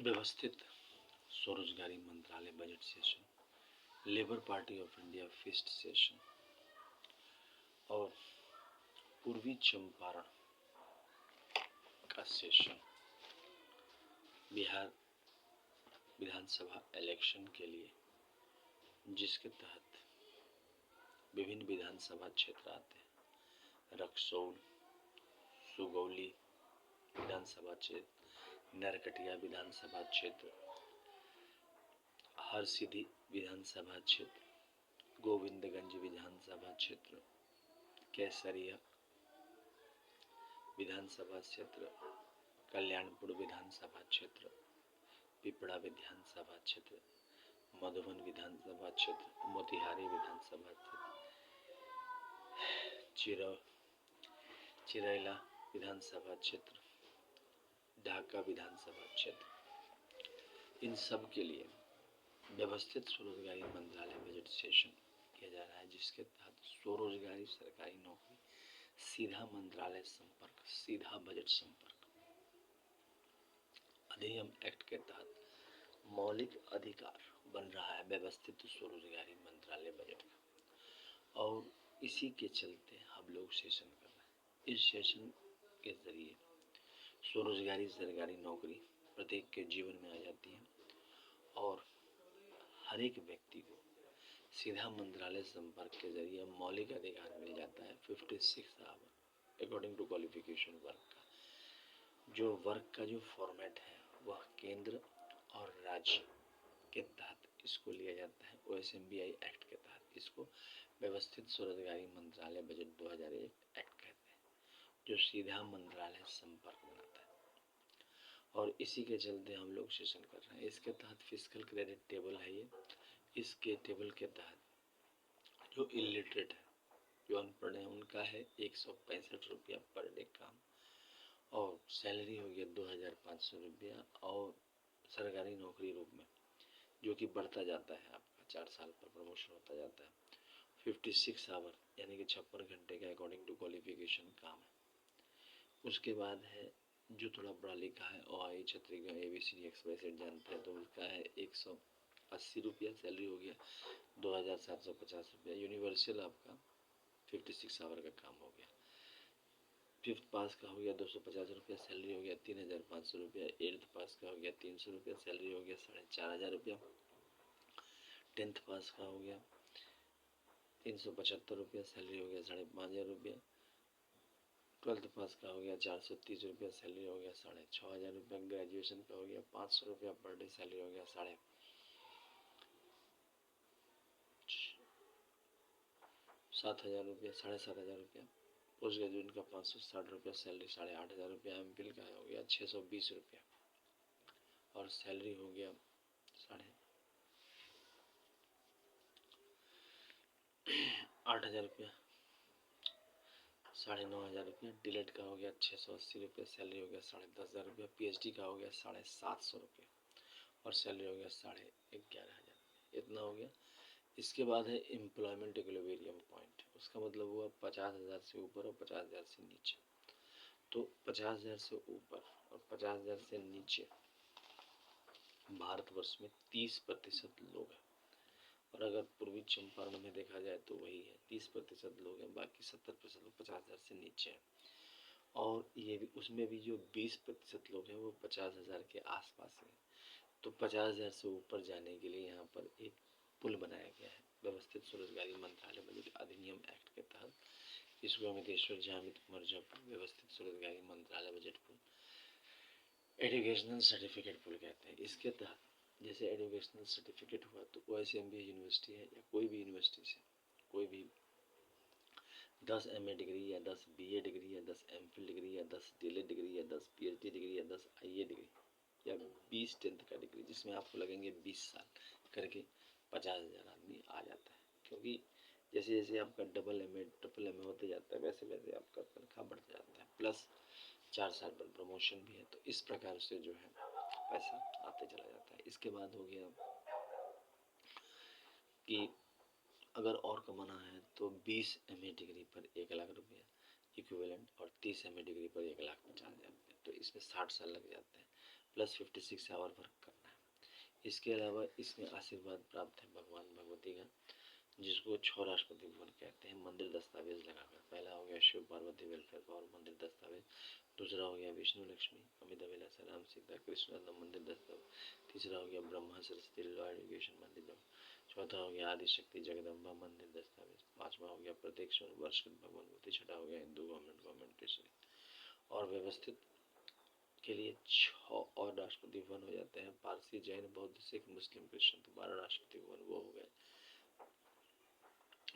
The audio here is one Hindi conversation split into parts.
व्यवस्थित स्वरोजगारी मंत्रालय budget session, labour party of India first session और पूर्वी चंपारण का सेशन बिहार विधानसभा इलेक्शन के लिए, जिसके तहत विभिन्न विधानसभा क्षेत्र आते हैं। रक्सौल, सुगौली विधानसभा क्षेत्र, नरकटिया विधानसभा क्षेत्र, हरसिद्धि विधानसभा क्षेत्र, गोविंदगंज विधानसभा क्षेत्र, केसरिया विधानसभा क्षेत्र, कल्याणपुर विधानसभा क्षेत्र, पिपड़ा विधानसभा क्षेत्र, मधुबन विधानसभा क्षेत्र, मोतिहारी विधानसभा क्षेत्र, चिरैला विधानसभा क्षेत्र, ढाका विधानसभा क्षेत्र। इन सब के लिए व्यवस्थित स्वरोजगारी मंत्रालय बजट सेशन किया जा रहा है, जिसके तहत स्वरोजगारी सरकारी नौकरी, सीधा मंत्रालय संपर्क, सीधा बजट संपर्क अधिनियम एक्ट के तहत मौलिक अधिकार बन रहा है व्यवस्थित स्वरोजगारी मंत्रालय बजट का। और इसी के चलते हम लोग सेशन कर रहे हैं। इस सेशन के जरिए स्वरोजगारी सरकारी नौकरी प्रत्येक के जीवन में आ जाती है और हर एक व्यक्ति को सीधा मंत्रालय संपर्क के जरिए मौलिक अधिकार मिल जाता है 56 hour according to qualification work का। जो वर्क का जो फॉर्मेट है वह केंद्र और राज्य के तहत इसको लिया जाता है। OSMBI एक्ट के तहत इसको व्यवस्थित स्वरोजगारी मंत्रालय बजट 2001 एक्ट कहते हैं, जो सीधा मंत्रालय संपर्क बनाता है। और इसी के चलते हम लोग सेशन कर रहे हैं। इसके तहत फिजिकल क्रेडिट टेबल है ये। इसके टेबल के तहत जो इलिटरेट है, जो अनपढ़ है, उनका है 165 रुपया पर डे काम और सैलरी हो गया 2500 रुपया और सरकारी नौकरी रूप में जो कि बढ़ता जाता है, आपका 4 साल पर प्रमोशन होता जाता है। 56 आवर यानी कि 56 घंटे का अकॉर्डिंग टू क्वालिफिकेशन काम है। उसके बाद है जो थोड़ा पढ़ा लिखा है, OI छत्री का ABCD एक्सप्रेस जानते हैं, तो उसका है 180 रुपया सैलरी हो गया 2750 रुपया। यूनिवर्सल आपका 56 आवर का काम हो गया। 5th पास का हो गया 250 रुपया सैलरी हो गया 3500 रुपया। 8th पास का हो गया 300 रुपया सैलरी हो गया 4500 रुपया। 10th पास का हो गया 375 रुपया सैलरी हो गया 5500 रुपया। 12th पास का हो गया 430 रुपया सैलरी हो गया 6500 रुपया। ग्रेजुएशन का हो गया 500 रुपया पर डे सैलरी हो गया 7000 रुपया 7500 रुपया। पोस्ट ग्रेजुएट का 560 रुपया सैलरी 8500 रुपया। MPhil का हो गया 620 रुपया और सैलरी हो गया 8500 रुपया 9500 रुपया। डिलेट का हो गया 680 रुपया सैलरी हो गया 10500 रुपया। PhD का हो गया 750 रुपया और सैलरी हो गया 11500। इतना हो गया। इसके बाद है एम्प्लॉयमेंट इक्विलिब्रियम पॉइंट। उसका मतलब हुआ 50,000 से ऊपर और 50,000 से नीचे। तो 50,000 से ऊपर और 50,000 से नीचे भारतवर्ष में 30% लोग हैं। और अगर पूर्वी चंपारण में देखा जाए तो वही है, 30% लोग हैं, बाकी 70% लोग 50,000 से नीचे हैं। और ये भी उसमें भी जो 20% लोग हैं वो 50,000 के आसपास हैं। तो 50,000 से ऊपर जाने के लिए यहाँ पर एक पुल बनाया गया है व्यवस्थित स्वरोजगारी मंत्रालय बजट अधिनियम एक्ट के तहत। इसको अमितेश्वर झा, अमित कुमार झा व्यवस्थित स्वरोजगारी मंत्रालय बजट पुल, एजुकेशनल सर्टिफिकेट पुल कहते हैं। इसके तहत जैसे एजुकेशनल सर्टिफिकेट हुआ तो OSMBI यूनिवर्सिटी है या कोई भी यूनिवर्सिटी से कोई भी 10 MA डिग्री या 10 BA डिग्री या 10 MPhil डिग्री या 10 DLED डिग्री या 10 PhD डिग्री या 10 IA डिग्री या 20 10th का डिग्री, जिसमें आपको लगेंगे 20 साल करके 50,000 आदमी आ जाता है। क्योंकि जैसे जैसे आपका डबल MA ट्रिपल MA होते जाता है वैसे वैसे आपका तनख्वाह बढ़ता जाता है, प्लस 4 साल पर प्रमोशन भी है। तो इस प्रकार से जो है पैसा आते चला जाता है। इसके बाद हो गया कि अगर और कमाना है तो 20 MA डिग्री पर 1 लाख रुपया इक्विवेलेंट और 30 MA डिग्री पर 1,50,000 रुपया। तो इसमें 60 साल लग जाते हैं। प्लस 56 आवर वर्क करना है। इसके अलावा इसमें आशीर्वाद प्राप्त है भगवान भगवती का, जिसको 6 राष्ट्रपति भवन कहते हैं, मंदिर दस्तावेज लगाकर। पहला हो गया शिव पार्वती वेलफेयर पावर मंदिर दस्तावेज, दूसरा हो गया विष्णु लक्ष्मी अमिता विलासा राम सीता कृष्ण मंदिर दस्तावेज, तीसरा हो गया ब्रह्मा सरस्वती लॉ एजुकेशन मंदिर, चौथा हो गया आदिशक्ति जगदम्बा मंदिर दस्तावेज, पांचवा हो गया प्रत्येक वर्ष भगवान, छठा हो गया हिंदू गवर्नमेंट और व्यवस्थित के लिए 6 और राष्ट्रपति भवन हो जाते हैं, पारसी जैन बौद्ध सिख मुस्लिम क्रिश्चियन, तो 12 राष्ट्रपति भवन वो हो गए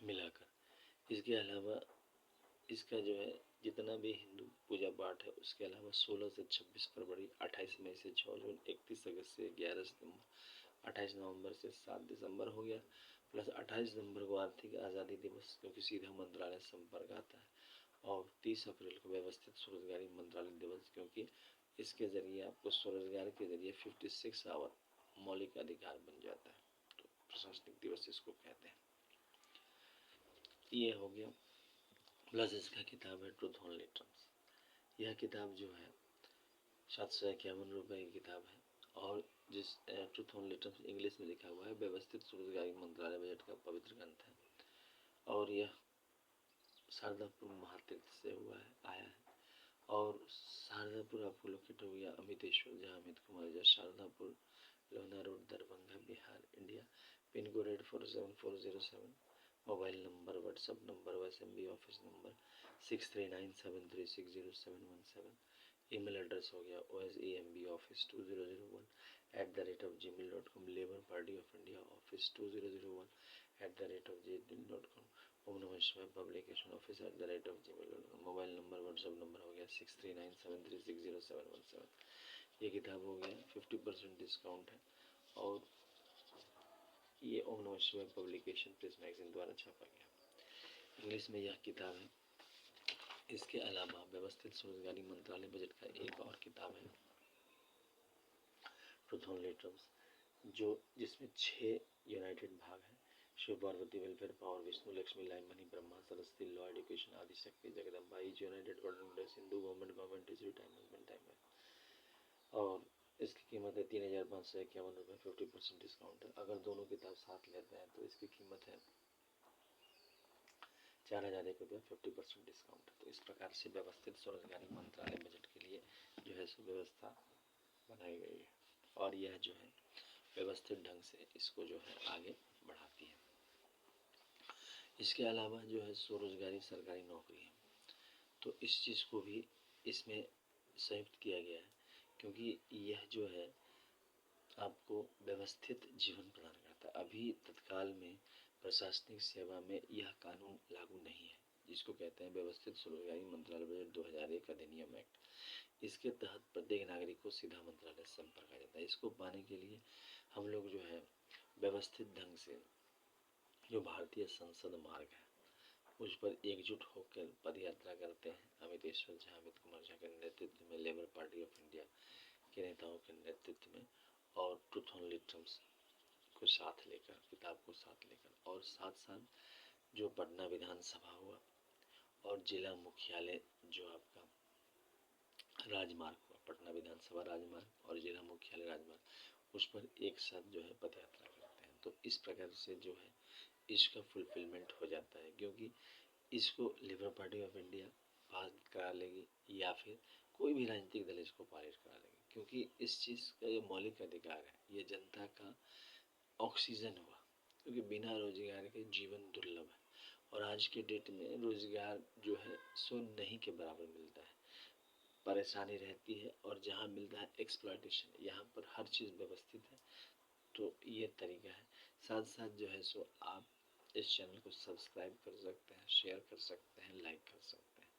मिलाकर। इसके अलावा इसका जो है जितना भी हिंदू पूजा पाठ है, उसके अलावा 16 से 26 फरवरी, 28 मई से 6 जून, 31 अगस्त से 11 सितंबर, 28 नवंबर से 7 दिसंबर हो गया, प्लस 28 दिसंबर को आर्थिक आज़ादी दिवस, क्योंकि सीधा मंत्रालय संपर्क आता है, और 30 अप्रैल को व्यवस्थित स्वरोजगारी मंत्रालय दिवस, क्योंकि इसके जरिए आपको स्वरोजगार के जरिए 56 आवर मौलिक अधिकार बन जाता है, तो प्रशासनिक दिवस इसको कहते हैं। ये हो गया। प्लस इसका किताब है ट्रूथ ओनली टर्म्स। यह किताब जो है 751 रुपये की किताब है, और जिस ट्रूथ ओनली टर्म्स इंग्लिश में लिखा हुआ है, व्यवस्थित स्वरोजगारी मंत्रालय बजट का पवित्र ग्रंथ है, और यह शारदापुर महातीर्थ से हुआ है आया है। और शारदापुर आपको लोकेट हो गया अमितेश्वर, जहाँ अमित कुमार जहाँ Shardapur Lohna road Darbhanga Bihar India, pin code 847407, mobile number WhatsApp number SMB office number 6397360717, email address हो गया osemb office2001@gmail.com, Labour party of India office 2001@gmail.com, Om Namah Shivaya publication office @gmail.com, mobile number WhatsApp number हो गया 6397360717। ये किताब हो गया 50% डिस्काउंट है, और ये ओम Namah Shivaya publication press magazine द्वारा छापा गया। इंग्लिश में यह किताब है। इसके अलावा व्यवस्थित स्वरोजगारी मंत्रालय बजट का एक और किताब है ट्रूथ ओनली टर्म्स, जो जिसमें 6 यूनाइटेड भाग है। Shiv Parvati welfare power, Vishnu Lakshmi live money, Brahma Saraswati law education, Adishakti Jagdamba united government, Hindu government is retirement time है, और इसकी कीमत है 3551 रुपये, 50% डिस्काउंट है। अगर दोनों किताब साथ लेते हैं तो इसकी कीमत है 4001 रुपये, 50% डिस्काउंट है। तो इस प्रकार से व्यवस्थित स्वरोजगारी मंत्रालय बजट के लिए जो है सुव्यवस्था बनाई गई है, और यह जो है व्यवस्थित ढंग से इसको जो है आगे बढ़ाती है। इसके अलावा जो है स्वरोजगारी सरकारी नौकरी है, तो इस चीज़ को भी इसमें संयुक्त किया गया है, क्योंकि यह जो है आपको व्यवस्थित जीवन प्रदान करता है। अभी तत्काल में प्रशासनिक सेवा में यह कानून लागू नहीं है, जिसको कहते हैं व्यवस्थित स्वरोजगारी मंत्रालय बजट 2001 अधिनियम एक्ट। इसके तहत प्रत्येक नागरिक को सीधा मंत्रालय से संपर्क आ जाता है। इसको पाने के लिए हम लोग जो है व्यवस्थित ढंग से जो भारतीय संसद मार्ग है उस पर एकजुट होकर पद यात्रा करते हैं। अमितेश्वर झा, अमित कुमार झा के नेतृत्व में, लेबर पार्टी ऑफ इंडिया के नेताओं के नेतृत्व में, और ट्रूथ ओनली टर्म्स को साथ लेकर, किताब को साथ लेकर, और साथ साथ जो पटना विधानसभा हुआ और जिला मुख्यालय जो आपका राजमार्ग हुआ, पटना विधानसभा राजमार्ग और जिला मुख्यालय राजमार्ग, उस पर एक साथ जो है पद यात्रा करते हैं। तो इस प्रकार से जो है इसका फुलफिलमेंट हो जाता है, क्योंकि इसको लेबर पार्टी ऑफ इंडिया पास करा लेगी या फिर कोई भी राजनीतिक दल इसको पारित करा लेगी, क्योंकि इस चीज़ का ये मौलिक अधिकार है, ये जनता का ऑक्सीजन हुआ, क्योंकि बिना रोजगार के जीवन दुर्लभ है, और आज के डेट में रोजगार जो है सो नहीं के बराबर मिलता है, परेशानी रहती है, और जहाँ मिलता है एक्सप्लॉयटेशन। यहाँ पर हर चीज़ व्यवस्थित है, तो ये तरीका है। साथ साथ जो है सो आप इस चैनल को सब्सक्राइब कर सकते हैं, शेयर कर सकते हैं, लाइक कर सकते हैं,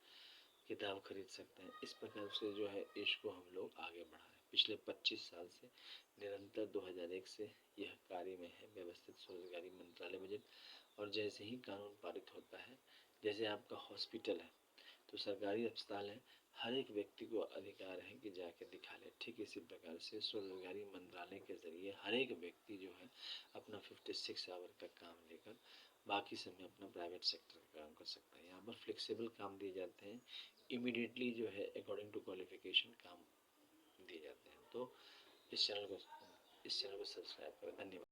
किताब खरीद सकते हैं। इस प्रकार से जो है इसको हम लोग आगे बढ़ा रहे हैं। पिछले 25 साल से निरंतर 2001 से यह कार्य में है व्यवस्थित स्वरोजगारी मंत्रालय बजट। और जैसे ही कानून पारित होता है, जैसे आपका हॉस्पिटल है तो सरकारी अस्पताल है, हर एक व्यक्ति को अधिकार है कि जाके दिखा ले, ठीक इसी प्रकार से स्वरोजगारी मंत्रालय के जरिए हर एक व्यक्ति जो है अपना 56 आवर का काम लेकर बाकी समय अपना प्राइवेट सेक्टर का काम कर सकता है। यहाँ पर फ्लेक्सिबल काम दिए जाते हैं, इमीडिएटली जो है अकॉर्डिंग टू क्वालिफिकेशन काम दिए जाते हैं। तो इस चैनल को सब्सक्राइब करें। धन्यवाद।